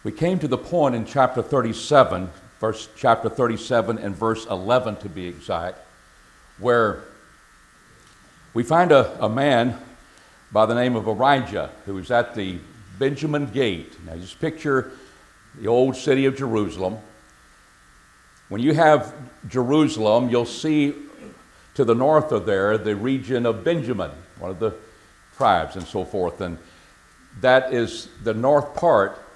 We came to the point in chapter 37 and verse 11 to be exact, where we find a man by the name of Arijah who is at the Benjamin Gate. Now just picture the old city of Jerusalem. When you have Jerusalem, you'll see to the north of there the region of Benjamin, one of the tribes and so forth, and that is the north part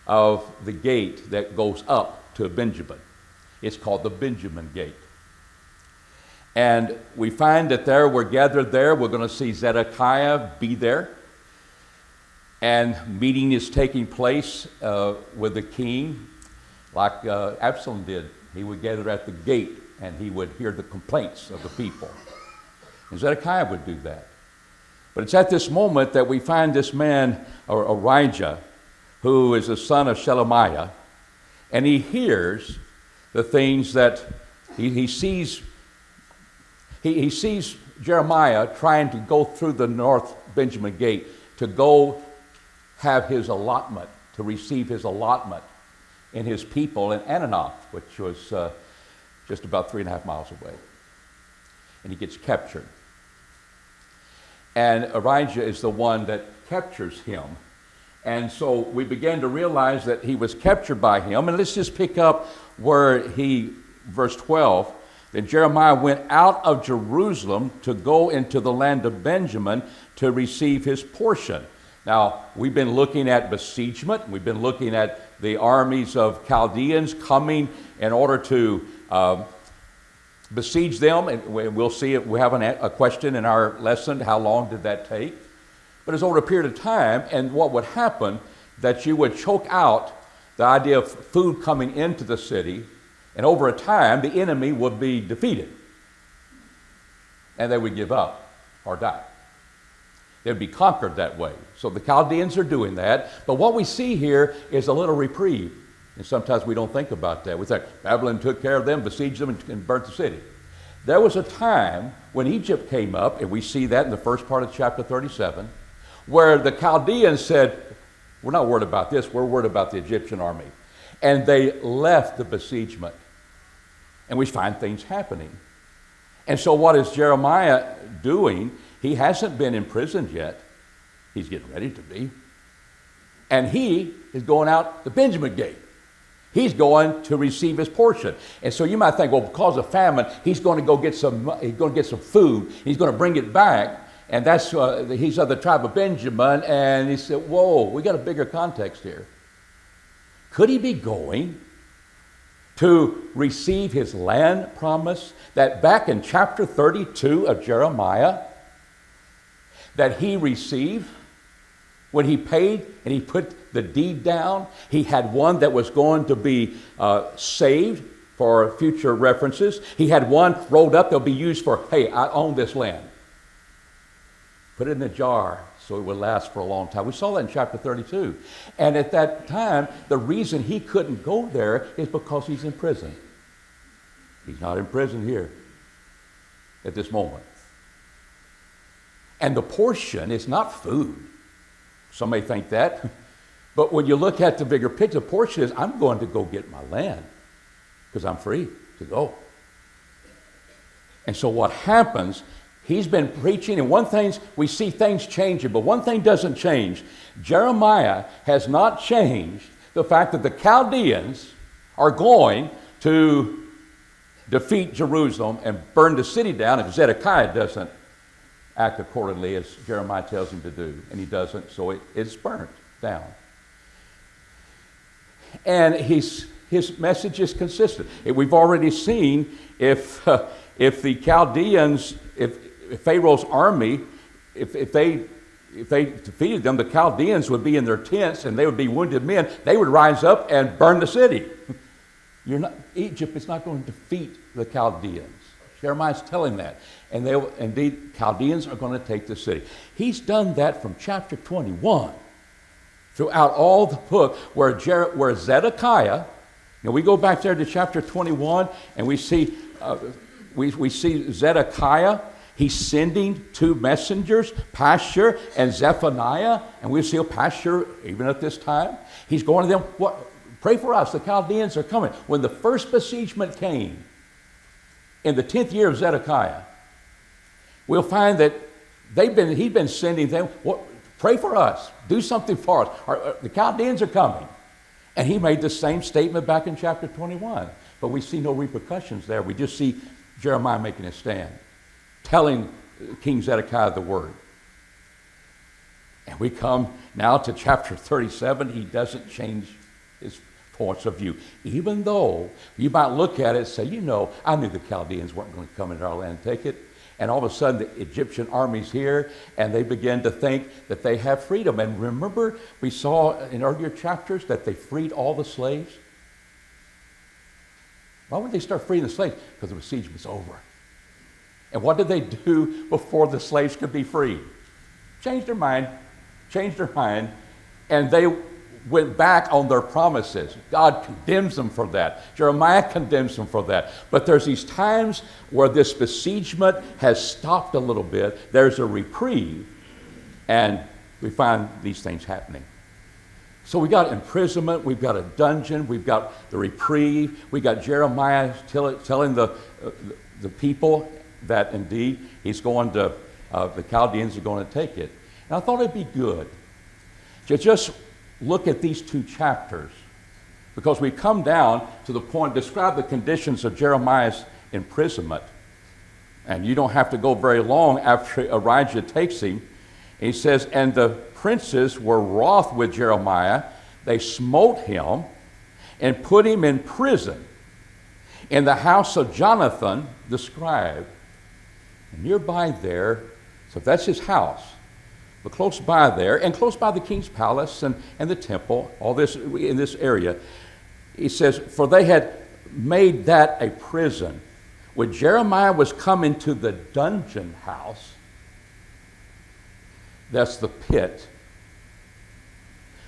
of the gate that goes up to Benjamin. It's called the Benjamin Gate. And we find that there, we're gathered there, we're going to see Zedekiah be there. And meeting is taking place with the king, like Absalom did. He would gather at the gate and he would hear the complaints of the people. And Zedekiah would do that. But it's at this moment that we find this man, Arijah, who is the son of Shelemiah, and he hears the things that he sees. He sees Jeremiah trying to go through the north Benjamin Gate to go have his allotment, to receive his allotment in his people in Ananoth, which was just about 3.5 miles away. And he gets captured. And Arijah is the one that captures him. And so we began to realize that he was captured by him. And let's just pick up where verse 12, then Jeremiah went out of Jerusalem to go into the land of Benjamin to receive his portion. Now, we've been looking at besiegement. We've been looking at the armies of Chaldeans coming in order to besiege them. And we'll see it. We have a question in our lesson, how long did that take? But it's over a period of time, and what would happen, that you would choke out the idea of food coming into the city, and over a time, the enemy would be defeated. And they would give up or die. They would be conquered that way. So the Chaldeans are doing that. But what we see here is a little reprieve. And sometimes we don't think about that. We think Babylon took care of them, besieged them, and burnt the city. There was a time when Egypt came up, and we see that in the first part of chapter 37, where the Chaldeans said, we're not worried about this, we're worried about the Egyptian army. And they left the besiegement. And we find things happening. And so what is Jeremiah doing? He hasn't been imprisoned yet. He's getting ready to be. And he is going out the Benjamin Gate. He's going to receive his portion. And so you might think, well, because of famine, he's going to go get some food. He's going to bring it back. And that's he's of the tribe of Benjamin. And he said, whoa, we got a bigger context here. Could he be going to receive his land promise that back in chapter 32 of Jeremiah that he received when he paid and he put the deed down? He had one that was going to be saved for future references. He had one rolled up that'll be used for, hey, I own this land. Put it in a jar so it would last for a long time. We saw that in chapter 32. And at that time, the reason he couldn't go there is because he's in prison. He's not in prison here at this moment. And the portion is not food. Some may think that. But when you look at the bigger picture, the portion is, I'm going to go get my land because I'm free to go. And so what happens, he's been preaching, and one thing, we see things changing, but one thing doesn't change. Jeremiah has not changed the fact that the Chaldeans are going to defeat Jerusalem and burn the city down if Zedekiah doesn't act accordingly as Jeremiah tells him to do. And he doesn't, so it's burnt down. And his message is consistent. We've already seen if the Chaldeans, if Pharaoh's army, if they defeated them, the Chaldeans would be in their tents and they would be wounded men. They would rise up and burn the city. Egypt is not going to defeat the Chaldeans. Jeremiah's telling that. And indeed, Chaldeans are going to take the city. He's done that from chapter 21 throughout all the book where Zedekiah, we go back there to chapter 21 and we see Zedekiah. He's sending two messengers, Pashur and Zephaniah, and we see Pashur even at this time. He's going to them, pray for us, the Chaldeans are coming. When the first besiegement came in the 10th year of Zedekiah, we'll find that he'd been sending them, pray for us, do something for us. The Chaldeans are coming. And he made the same statement back in chapter 21. But we see no repercussions there. We just see Jeremiah making a stand, telling King Zedekiah the word. And we come now to chapter 37. He doesn't change his points of view. Even though you might look at it and say, I knew the Chaldeans weren't going to come into our land and take it. And all of a sudden the Egyptian army's here and they begin to think that they have freedom. And remember, we saw in earlier chapters that they freed all the slaves. Why would they start freeing the slaves? Because the siege was over. And what did they do before the slaves could be freed? Changed their mind, and they went back on their promises. God condemns them for that. Jeremiah condemns them for that. But there's these times where this besiegement has stopped a little bit. There's a reprieve, and we find these things happening. So we got imprisonment, we've got a dungeon, we've got the reprieve, we got Jeremiah telling the people that indeed he's going to, the Chaldeans are going to take it. And I thought it'd be good to just look at these two chapters, because we come down to the point, describe the conditions of Jeremiah's imprisonment. And you don't have to go very long after Elijah takes him. He says, and the princes were wroth with Jeremiah. They smote him and put him in prison in the house of Jonathan the scribe. And nearby there, so that's his house. But close by there, and close by the king's palace and the temple, all this in this area, he says, for they had made that a prison. When Jeremiah was coming to the dungeon house, that's the pit.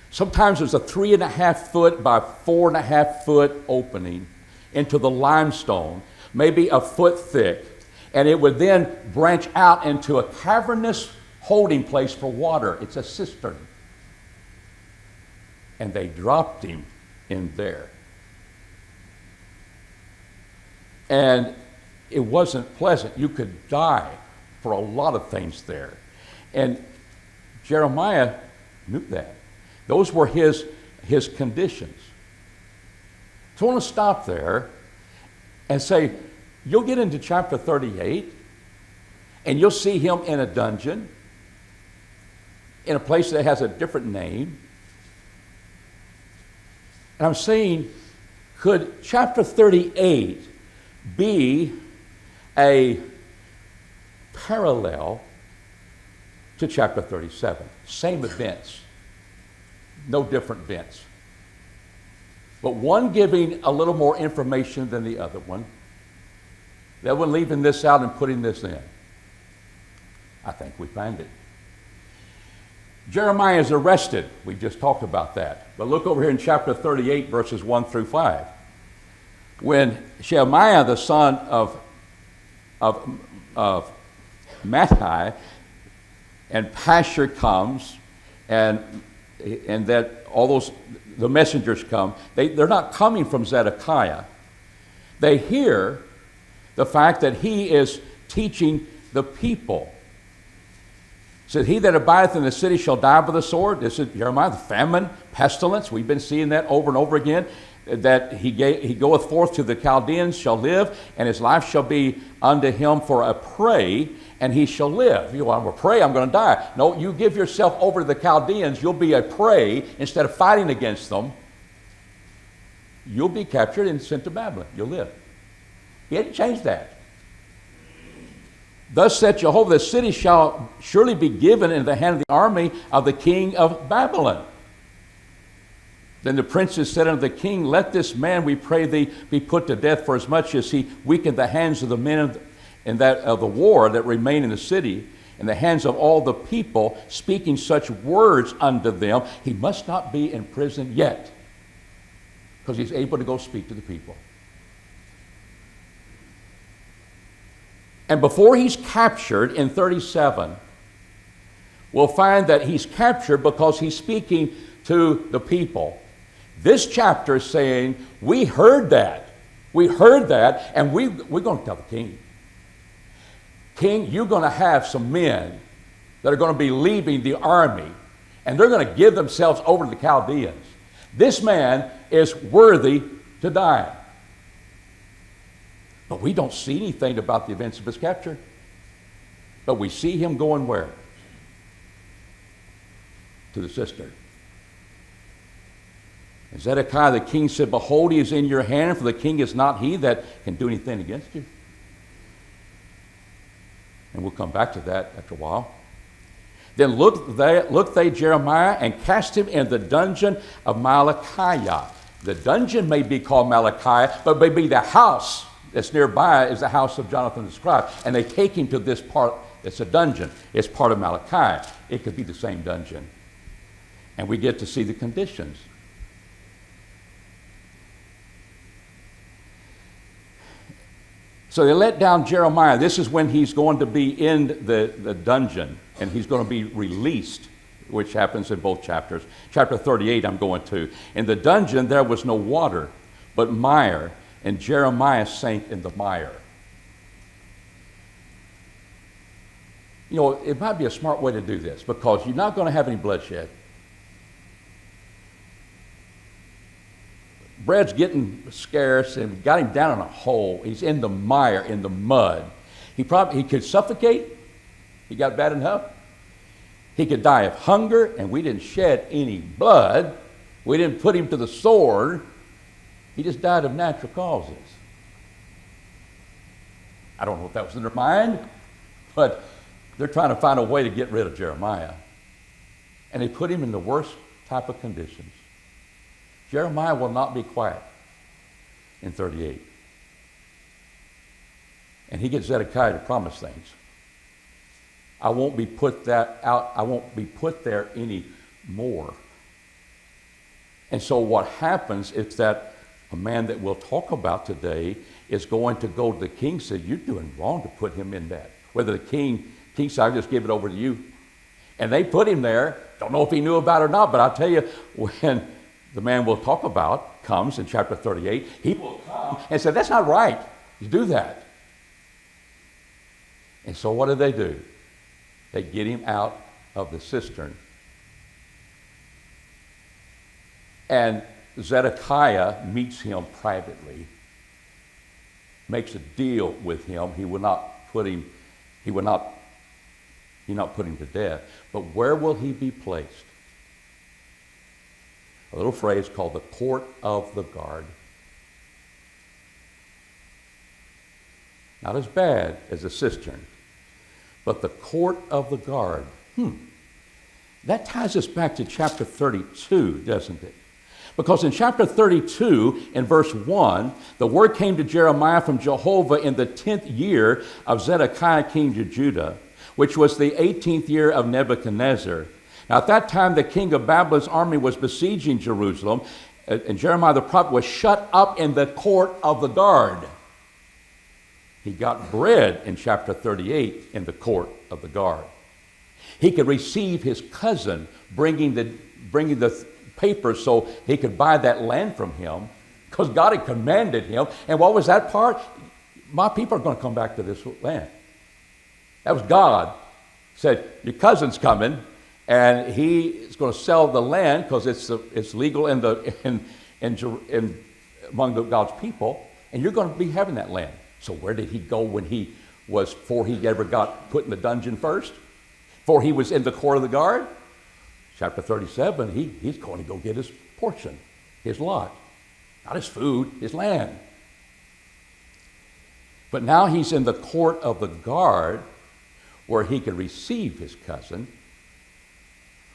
Sometimes there's a 3.5 foot by 4.5 foot opening into the limestone, maybe a foot thick, and it would then branch out into a cavernous holding place for water. It's a cistern. And they dropped him in there. And it wasn't pleasant. You could die for a lot of things there. And Jeremiah knew that. Those were his conditions. So I want to stop there and say, you'll get into chapter 38 and you'll see him in a dungeon, in a place that has a different name. And I'm saying, could chapter 38 be a parallel to chapter 37? Same events, no different events. But one giving a little more information than the other one. The other one leaving this out and putting this in. I think we find it. Jeremiah is arrested. We just talked about that. But look over here in chapter 38, verses 1 through 5. When Shemaiah, the son of Mattai, and Pashur comes, and that all those, the messengers come, they're not coming from Zedekiah. They hear the fact that he is teaching the people. Said, he that abideth in the city shall die by the sword. This is Jeremiah, the famine, pestilence. We've been seeing that over and over again. That he goeth forth to the Chaldeans shall live, and his life shall be unto him for a prey, and he shall live. You want to pray, I'm going to die. No, you give yourself over to the Chaldeans, you'll be a prey. Instead of fighting against them, you'll be captured and sent to Babylon. You'll live. He hadn't changed that. Thus saith Jehovah, the city shall surely be given into the hand of the army of the king of Babylon. Then the princes said unto the king, let this man, we pray thee, be put to death, for as much as he weakened the hands of the men in that of the war that remain in the city, in the hands of all the people, speaking such words unto them. He must not be in prison yet, because he's able to go speak to the people. And before he's captured in 37, we'll find that he's captured because he's speaking to the people. This chapter is saying, we heard that. We heard that, and we're going to tell the king. King, you're going to have some men that are going to be leaving the army, and they're going to give themselves over to the Chaldeans. This man is worthy to die. But we don't see anything about the events of his capture. But we see him going where? To the cistern. And Zedekiah the king said, behold, he is in your hand, for the king is not he that can do anything against you. And we'll come back to that after a while. Then look they Jeremiah and cast him in the dungeon of Malachiah. The dungeon may be called Malachiah, but may be the house that's nearby is the house of Jonathan the scribe. And they take him to this part. It's a dungeon. It's part of Malachi. It could be the same dungeon. And we get to see the conditions. So they let down Jeremiah. This is when he's going to be in the dungeon, and he's going to be released, which happens in both chapters. Chapter 38 I'm going to. In the dungeon there was no water, but mire, and Jeremiah sank in the mire. You know, it might be a smart way to do this, because you're not going to have any bloodshed. Bread's getting scarce, and got him down in a hole. He's in the mire, in the mud. He could suffocate. He got bad enough. He could die of hunger, and we didn't shed any blood. We didn't put him to the sword. He just died of natural causes. I don't know if that was in their mind, but they're trying to find a way to get rid of Jeremiah. And they put him in the worst type of conditions. Jeremiah will not be quiet in 38. And he gets Zedekiah to promise things. I won't be put there anymore. And so what happens is that a man that we'll talk about today is going to go to the king and say, you're doing wrong to put him in that. Whether the king said, I'll just give it over to you. And they put him there. Don't know if he knew about it or not, but I'll tell you, when the man we'll talk about comes in chapter 38, he will come and say, that's not right. You do that. And so what do? They get him out of the cistern. And Zedekiah meets him privately, makes a deal with him. He will not put him to death. But where will he be placed? A little phrase called the court of the guard. Not as bad as a cistern, but the court of the guard. That ties us back to chapter 32, doesn't it? Because in chapter 32, in verse 1, the word came to Jeremiah from Jehovah in the 10th year of Zedekiah king of Judah, which was the 18th year of Nebuchadnezzar. Now, at that time, the king of Babylon's army was besieging Jerusalem, and Jeremiah the prophet was shut up in the court of the guard. He got bread in chapter 38 in the court of the guard. He could receive his cousin bringing the papers so he could buy that land from him, because God had commanded him. And what was that part? My people are going to come back to this land. That was God. Said, your cousin's coming. And he is going to sell the land because it's legal among God's people, and you're going to be having that land. So where did he go before he ever got put in the dungeon first? Before he was in the court of the guard? Chapter 37, he's going to go get his portion, his lot. Not his food, his land. But now he's in the court of the guard where he can receive his cousin,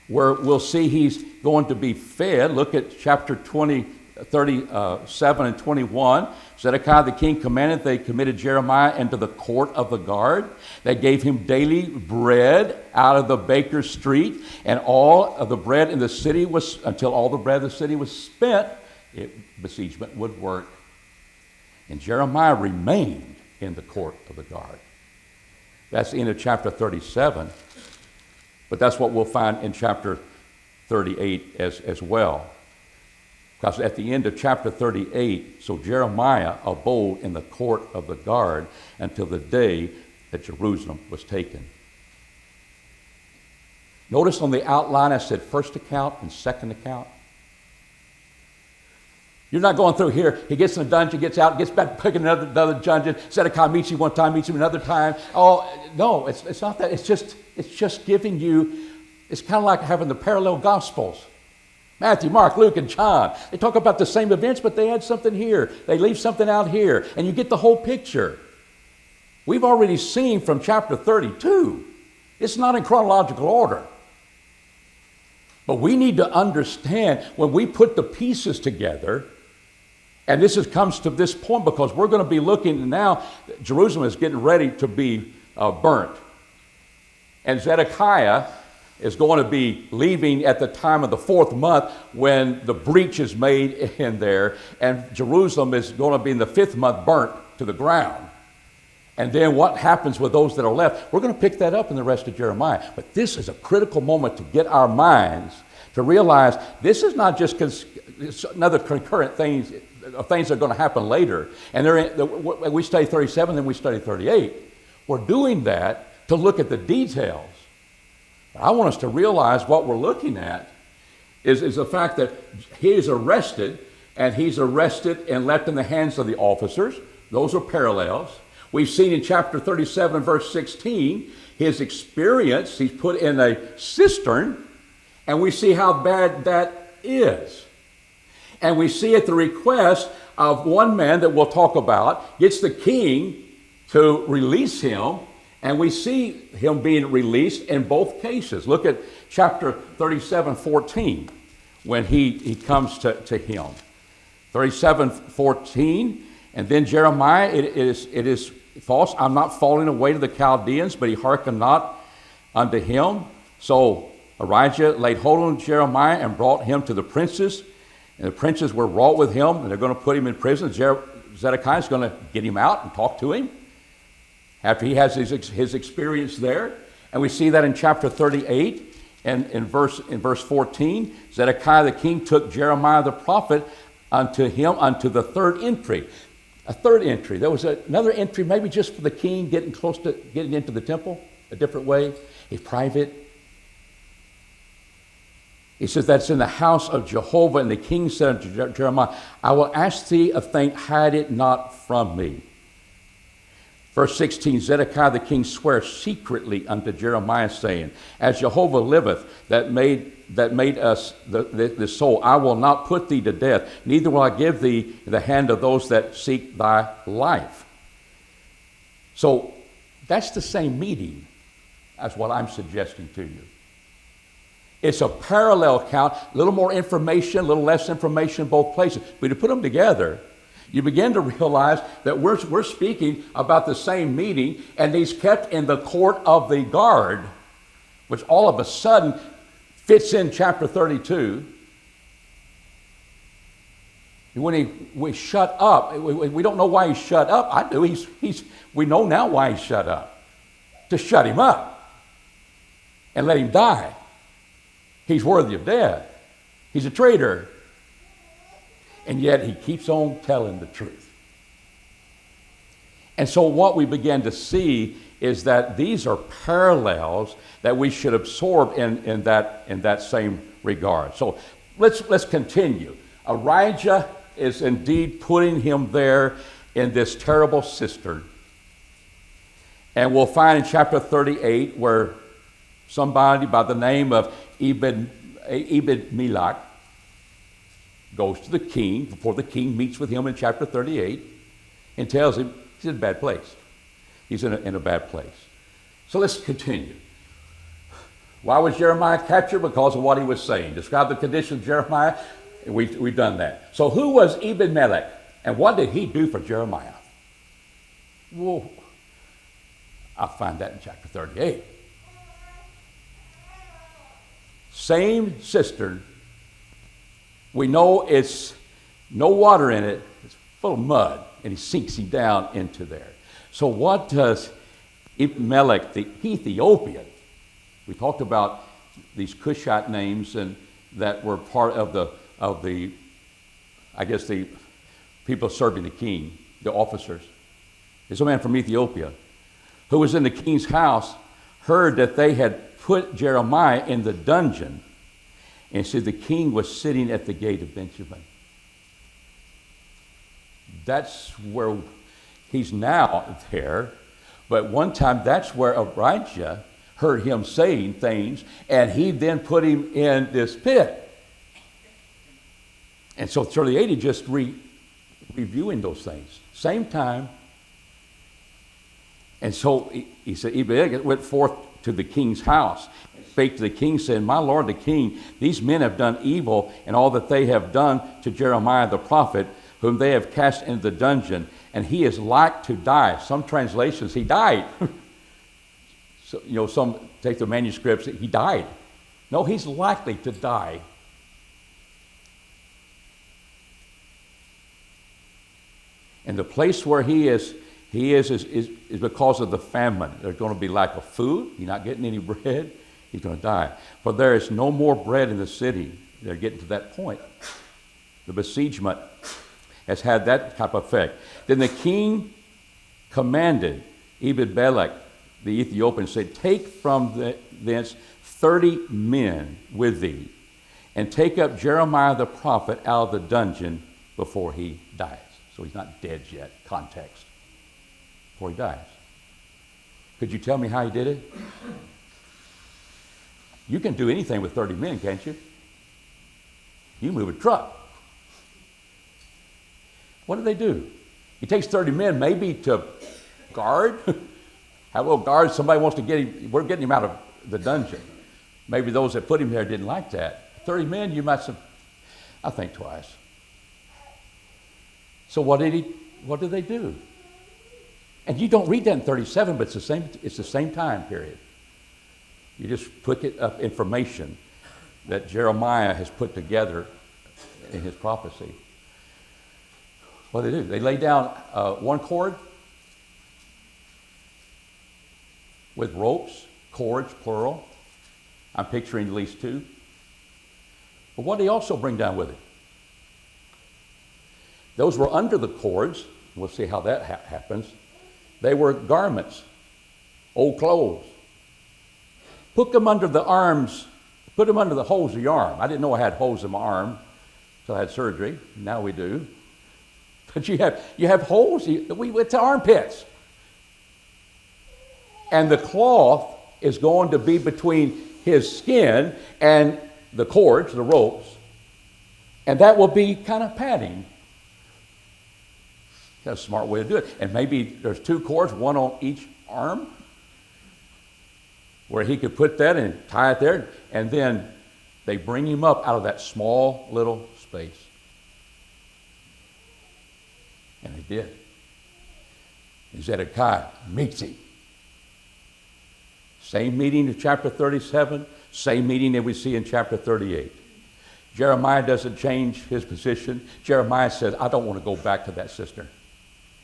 where we'll see he's going to be fed. Look at chapter 37 and 21. Zedekiah the king commanded, they committed Jeremiah into the court of the guard. They gave him daily bread out of the baker's street, and all of the bread in the city until all the bread of the city was spent, besiegement would work. And Jeremiah remained in the court of the guard. That's the end of chapter 37. But that's what we'll find in chapter 38 as well. Because at the end of chapter 38, so Jeremiah abode in the court of the guard until the day that Jerusalem was taken. Notice on the outline I said first account and second account. You're not going through here. He gets in the dungeon, gets out, gets back, picking another dungeon. Zedekiah meets you one time, meets him another time. Oh, no, it's not that. It's just giving you, it's kind of like having the parallel gospels. Matthew, Mark, Luke, and John. They talk about the same events, but they add something here. They leave something out here, and you get the whole picture. We've already seen from chapter 32. It's not in chronological order. But we need to understand when we put the pieces together, and comes to this point because we're going to be looking now, Jerusalem is getting ready to be burnt. And Zedekiah is going to be leaving at the time of the 4th month when the breach is made in there, and Jerusalem is going to be in the 5th month burnt to the ground. And then what happens with those that are left, we're going to pick that up in the rest of Jeremiah. But this is a critical moment to get our minds to realize this is not just another concurrent things that are going to happen later. And we study 37, then we study 38. We're doing that to look at the details. I want us to realize what we're looking at is the fact that he is arrested, and he's arrested and left in the hands of the officers. Those are parallels. We've seen in chapter 37, verse 16, his experience. He's put in a cistern, and we see how bad that is. And we see at the request of one man that we'll talk about, gets the king to release him. And we see him being released in both cases. Look at chapter 37:14 when he comes to him. 37:14, and then Jeremiah, it is false. I'm not falling away to the Chaldeans, but he hearkened not unto him. So Arijah laid hold on Jeremiah and brought him to the princes. And the princes were wroth with him, and they're going to put him in prison. Zedekiah is going to get him out and talk to him after he has his experience there. And we see that in chapter 38 and in verse 14. Zedekiah the king took Jeremiah the prophet unto the third entry. A third entry. There was another entry maybe just for the king getting into the temple, a different way, a private. He says that's in the house of Jehovah. And the king said unto Jeremiah, I will ask thee a thing, hide it not from me. Verse 16, Zedekiah the king sware secretly unto Jeremiah, saying, as Jehovah liveth, that made us the soul, I will not put thee to death, neither will I give thee the hand of those that seek thy life. So that's the same meeting as what I'm suggesting to you. It's a parallel account, a little more information, a little less information in both places. But to put them together, you begin to realize that we're speaking about the same meeting, and he's kept in the court of the guard, which all of a sudden fits in chapter 32. When he shut up, we don't know why he shut up. I do. We know now why he shut up. To shut him up and let him die. He's worthy of death. He's a traitor. And yet he keeps on telling the truth. And so what we begin to see is that these are parallels that we should absorb in that same regard. So let's continue. Arijah is indeed putting him there in this terrible cistern. And we'll find in chapter 38 where somebody by the name of Ebed-Melech goes to the king before the king meets with him in chapter 38 and tells him he's in a bad place. He's in a bad place. So let's continue. Why was Jeremiah captured? Because of what he was saying. Describe the condition of Jeremiah. We've done that. So who was Ebed-Melech, and what did he do for Jeremiah? Well, I'll find that in chapter 38. Same cistern. We know it's no water in it. It's full of mud, and he sinks him down into there. So what does Elimelech the Ethiopian. We talked about these Cushite names and that were part of the I guess the people serving the king, the officers. There's a man from Ethiopia who was in the king's house, heard that they had put Jeremiah in the dungeon, and said the king was sitting at the gate of Benjamin. That's where he's now there. But one time, that's where Abijah heard him saying things, and he then put him in this pit. And so 38, just reviewing those things. Same time. And so he said, Elimelech went forth to the king's house and spake to the king, saying, My lord the king, these men have done evil in all that they have done to Jeremiah the prophet, whom they have cast into the dungeon, and he is like to die. Some translations, he died. So, some take the manuscripts, he died. No, he's likely to die. And the place where he is because of the famine. There's going to be lack of food. He's not getting any bread. He's going to die. For there is no more bread in the city. They're getting to that point. The besiegement has had that type of effect. Then the king commanded Elimelech the Ethiopian, said, Take from thence 30 men with thee, and take up Jeremiah the prophet out of the dungeon before he dies. So he's not dead yet, context. Before he dies. Could you tell me how he did it? You can do anything with 30 men, can't you? You move a truck. What did they do? He takes 30 men maybe to guard. Have a little guard. Somebody wants to get him. We're getting him out of the dungeon. Maybe those that put him there didn't like that. 30 men, you must have. I think twice. So what did they do? And you don't read that in 37, but it's the same time period. You just pick up information that Jeremiah has put together in his prophecy. What do? They lay down one cord with ropes, cords, plural. I'm picturing at least two. But what did he also bring down with it? Those were under the cords. We'll see how that happens. They were garments, old clothes. Put them under the arms, put them under the holes of your arm. I didn't know I had holes in my arm until I had surgery. Now we do. But you have holes, it's armpits. And the cloth is going to be between his skin and the cords, the ropes. And that will be kind of padding. That's a smart way to do it. And maybe there's two cords, one on each arm, where he could put that and tie it there. And then they bring him up out of that small little space. And they did. And Zedekiah meets him. Same meeting in chapter 37, same meeting that we see in chapter 38. Jeremiah doesn't change his position. Jeremiah says, I don't want to go back to that cistern.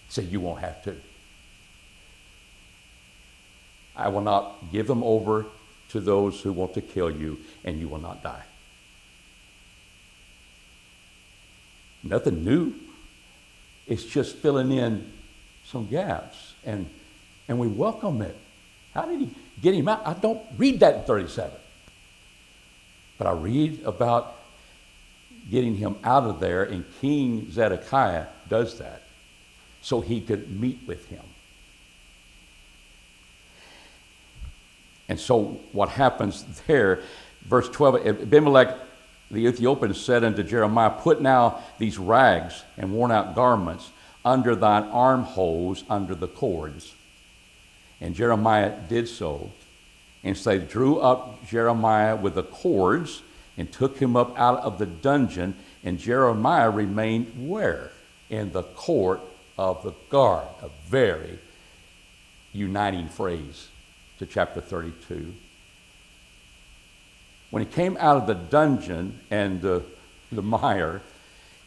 He said, you won't have to. I will not give them over to those who want to kill you, and you will not die. Nothing new. It's just filling in some gaps, and we welcome it. How did he get him out? I don't read that in 37. But I read about getting him out of there, and King Zedekiah does that so he could meet with him. And so what happens there, verse 12, Elimelech the Ethiopian said unto Jeremiah, Put now these rags and worn out garments under thine armholes under the cords. And Jeremiah did so. And so they drew up Jeremiah with the cords and took him up out of the dungeon. And Jeremiah remained where? In the court of the guard. A very uniting phrase to chapter 32. When he came out of the dungeon and the mire,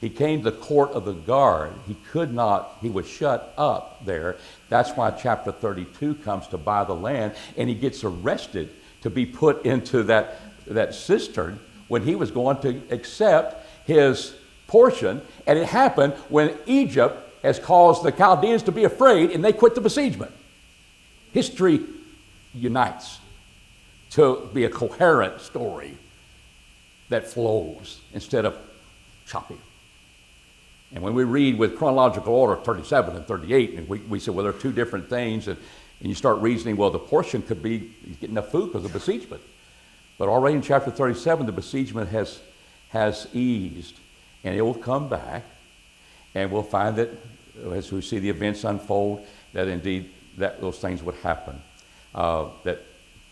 He came to the court of the guard. He could not, he was shut up there. That's why chapter 32 comes to buy the land, and he gets arrested to be put into that cistern when he was going to accept his portion. And it happened when Egypt has caused the Chaldeans to be afraid, and they quit the besiegement. History unites to be a coherent story that flows instead of choppy. And when we read with chronological order 37 and 38, and we say, well, they're two different things, and you start reasoning, well, the portion could be he's getting enough food because of besiegement. But already in chapter 37, the besiegement has eased, and it will come back, and we'll find that as we see the events unfold, that indeed that those things would happen that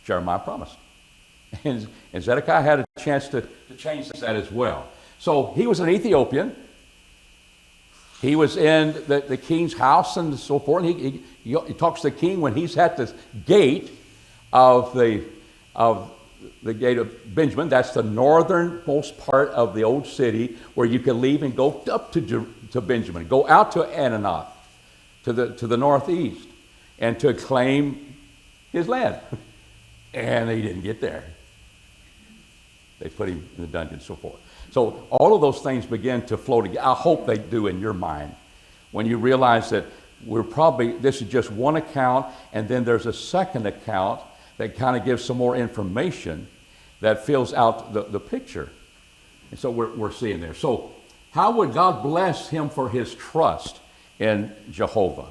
Jeremiah promised. And Zedekiah had a chance to change that as well. So he was an Ethiopian. He was in the king's house and so forth. He talks to the king when he's at the gate of the gate of Benjamin. That's the northernmost part of the old city where you can leave and go up to Benjamin, go out to Ananoth, to the northeast, and to claim his land. And he didn't get there. They put him in the dungeon and so forth. So all of those things begin to flow together. I hope they do in your mind when you realize that this is just one account, and then there's a second account that kind of gives some more information that fills out the picture. And so we're seeing there. So how would God bless him for his trust in Jehovah?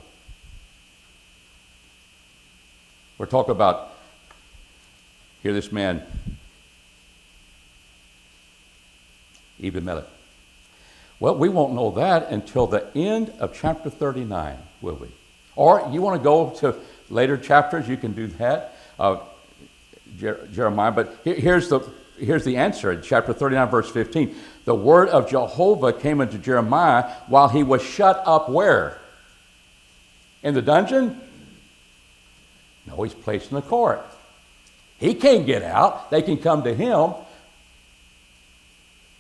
We're talking about here this man, Ebed-Melech. Well, we won't know that until the end of chapter 39, will we? Or you want to go to later chapters, you can do that, Jeremiah. But here's the answer in chapter 39, verse 15. The word of Jehovah came unto Jeremiah while he was shut up where? In the dungeon? No, he's placed in the court. He can't get out. They can come to him.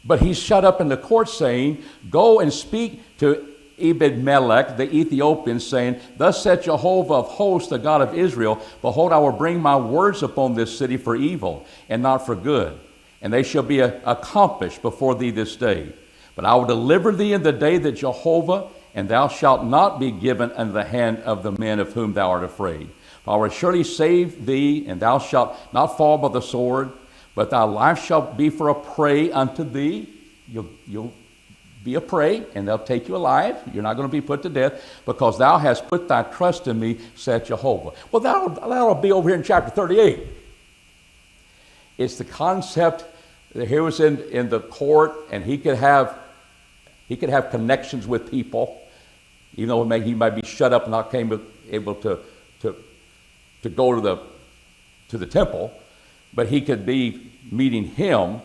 But he's shut up in the court saying, go and speak to Ebed-Melech, the Ethiopian, saying, thus saith Jehovah of hosts, the God of Israel, behold, I will bring my words upon this city for evil and not for good. And they shall be accomplished before thee this day. But I will deliver thee in the day that Jehovah, and thou shalt not be given unto the hand of the men of whom thou art afraid. For I will surely save thee, and thou shalt not fall by the sword, but thy life shall be for a prey unto thee. You'll be a prey, and they'll take you alive. You're not going to be put to death, because thou hast put thy trust in me, saith Jehovah. Well, that'll be over here in chapter 38. It's the concept that he was in the court, and he could have connections with people, even though he might be shut up and not able to go to the temple. But he could be meeting him,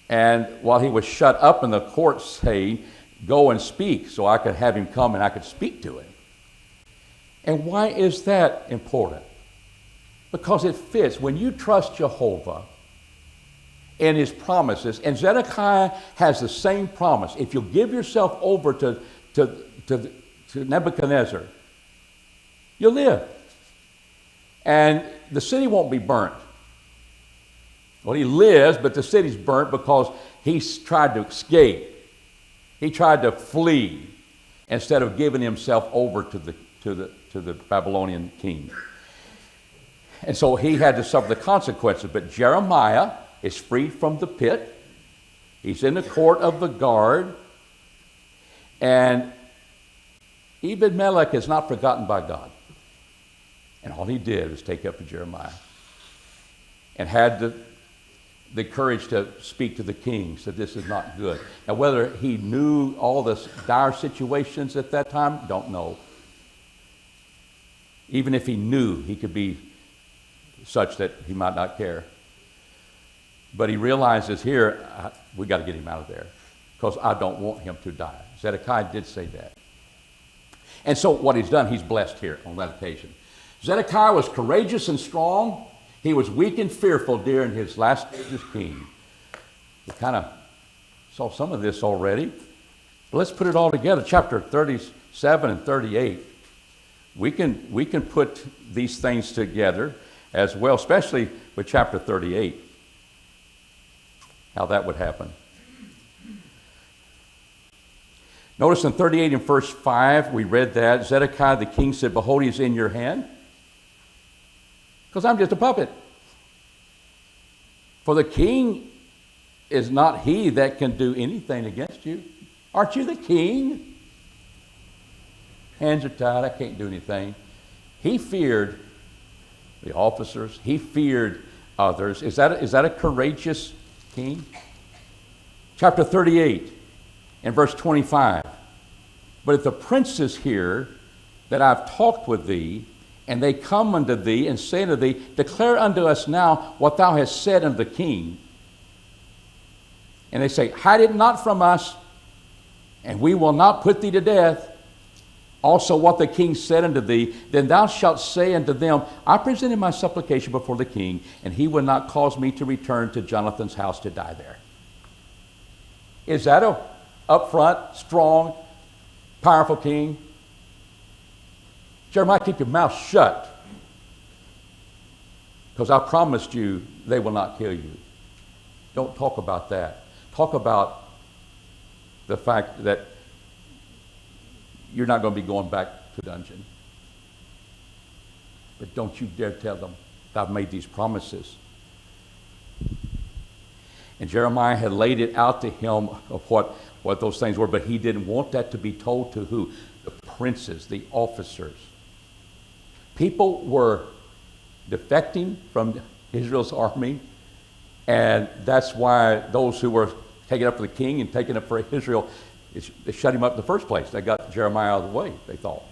and while he was shut up in the court, saying, go and speak, so I could have him come and I could speak to him. And why is that important? Because it fits. When you trust Jehovah and his promises, and Zedekiah has the same promise. If you'll give yourself over to Nebuchadnezzar, you'll live. And the city won't be burnt. Well, he lives, but the city's burnt because he's tried to escape. He tried to flee instead of giving himself over to the Babylonian king. And so he had to suffer the consequences. But Jeremiah is freed from the pit. He's in the court of the guard. And Ebed-Melech is not forgotten by God. And all he did was take up to Jeremiah and had the courage to speak to the king, said this is not good. Now, whether he knew all the dire situations at that time, don't know. Even if he knew, he could be such that he might not care. But he realizes here, we got to get him out of there because I don't want him to die. Zedekiah did say that. And so what he's done, he's blessed here on that occasion. Zedekiah was courageous and strong. He was weak and fearful during his last days as king. We kind of saw some of this already. But let's put it all together. Chapter 37 and 38. We can put these things together as well, especially with chapter 38. How that would happen. Notice in 38 and verse 5, we read that Zedekiah the king said, "Behold, he is in your hand, because I'm just a puppet. For the king is not he that can do anything against you. Aren't you the king? Hands are tied, I can't do anything." He feared the officers. He feared others. Is that a courageous king? Chapter 38 and verse 25. "But if the princes hear that I've talked with thee, and they come unto thee and say unto thee, Declare unto us now what thou hast said unto the king. And they say, Hide it not from us, and we will not put thee to death. Also what the king said unto thee, then thou shalt say unto them, I presented my supplication before the king, and he would not cause me to return to Jonathan's house to die there." Is that a upfront, strong, powerful king? Jeremiah, keep your mouth shut, because I promised you they will not kill you. Don't talk about that. Talk about the fact that you're not going to be going back to the dungeon. But don't you dare tell them that I've made these promises. And Jeremiah had laid it out to him of what those things were, but he didn't want that to be told to who? The princes, the officers. People were defecting from Israel's army, and that's why those who were taking up for the king and taking up for Israel, they shut him up in the first place. They got Jeremiah out of the way, they thought.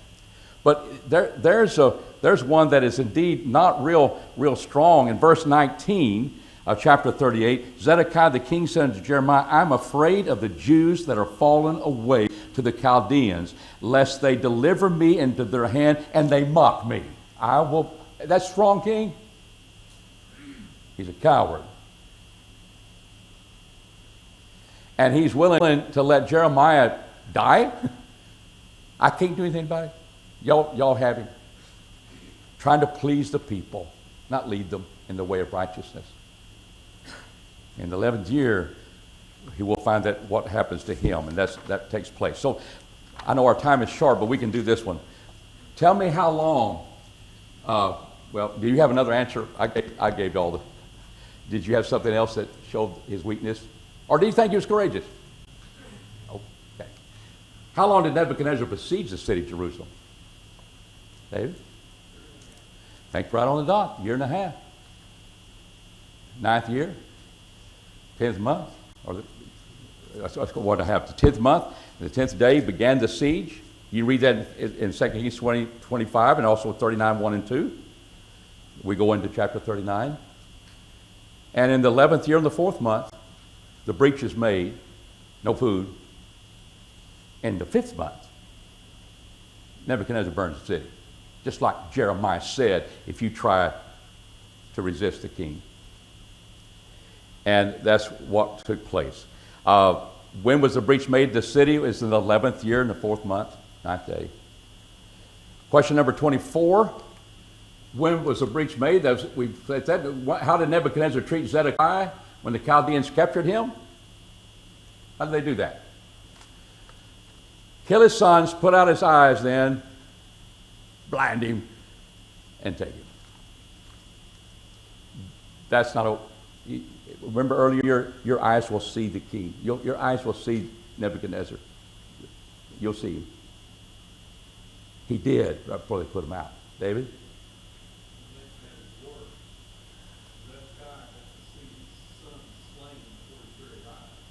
But there's one that is indeed not real strong. In verse 19 of chapter 38, Zedekiah the king said unto Jeremiah, I'm afraid of the Jews that are fallen away to the Chaldeans, lest they deliver me into their hand and they mock me. That's strong king? He's a coward. And he's willing to let Jeremiah die? I can't do anything about it. Y'all have him. Trying to please the people, not lead them in the way of righteousness. In the 11th year, he will find that what happens to him, and that takes place. So I know our time is short, but we can do this one. Tell me how long. Well, do you have another answer? I gave all the. Did you have something else that showed his weakness? Or do you think he was courageous? Okay. How long did Nebuchadnezzar besiege the city of Jerusalem? David? Think right on the dot. 1.5 years. 9th year. 10th month. Or that's what I have. The 10th month. The 10th day began the siege. You read that in 2 Kings 20:25 and also 39, 1 and 2. We go into chapter 39. And in the 11th year, in the 4th month, the breach is made, no food. In the 5th month, Nebuchadnezzar burns the city. Just like Jeremiah said, if you try to resist the king. And that's what took place. When was the breach made? The city it was in the 11th year, in the 4th month, 9th day. Question number 24. When was the breach made? How did Nebuchadnezzar treat Zedekiah when the Chaldeans captured him? How did they do that? Kill his sons, put out his eyes then, blind him, and take him. That's not a... Remember earlier, your eyes will see the king. Your eyes will see Nebuchadnezzar. You'll see him. He did right before they put him out. David?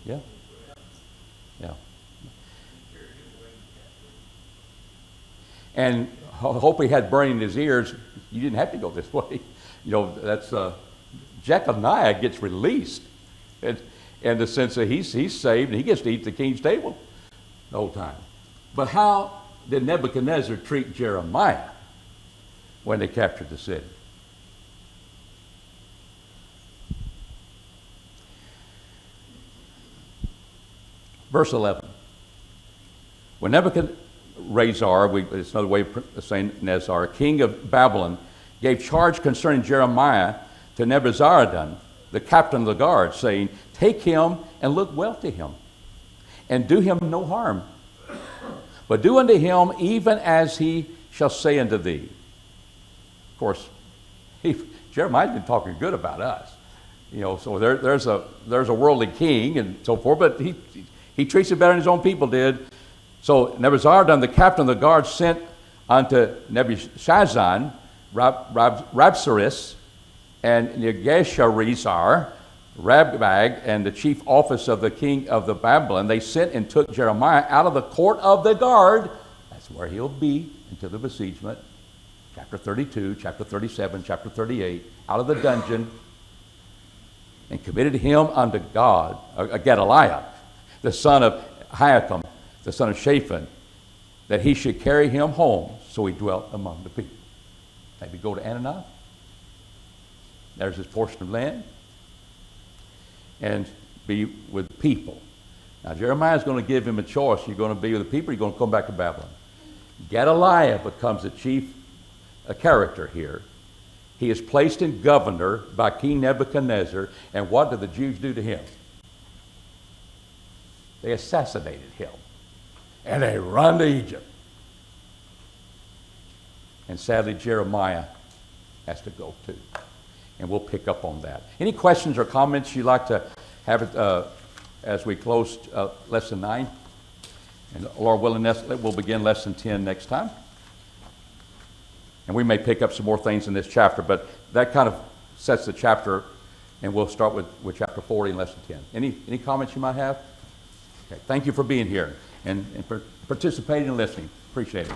Yeah. Yeah. And hope he had burning in his ears. You didn't have to go this way. That's Jeconiah gets released in the sense that he's saved and he gets to eat the king's table the whole time. But how did Nebuchadnezzar treat Jeremiah when they captured the city? Verse 11. When Nebuchadrezzar, it's another way of saying Nezzar, king of Babylon, gave charge concerning Jeremiah to Nebuzaradan, the captain of the guard, saying, take him and look well to him, and do him no harm, but do unto him even as he shall say unto thee. Of course, Jeremiah's been talking good about us. So there's a worldly king and so forth, but he treats it better than his own people did. So Nebuzaradan, the captain of the guard, sent unto Nebuchadnezzar, Rabsaris, and Negasharizar, Rabgag, and the chief office of the king of the Babylon. They sent and took Jeremiah out of the court of the guard. That's where he'll be until the besiegement. Chapter 32, chapter 37, chapter 38, out of the dungeon, and committed him unto God, Gedaliah, the son of Hiakim, the son of Shaphan, that he should carry him home. So he dwelt among the people. Maybe go to Ananias. There's his portion of land. And be with people. Now Jeremiah's going to give him a choice. You're going to be with the people, or you're going to come back to Babylon. Gedaliah becomes the chief character here. He is placed in governor by King Nebuchadnezzar. And what do the Jews do to him? They assassinated him. And they run to Egypt. And sadly, Jeremiah has to go too. And we'll pick up on that. Any questions or comments you'd like to have as we close Lesson 9? And Lord willing, we'll begin Lesson 10 next time. And we may pick up some more things in this chapter, but that kind of sets the chapter, and we'll start with chapter 40 and Lesson 10. Any comments you might have? Okay, thank you for being here and participating and listening. Appreciate it.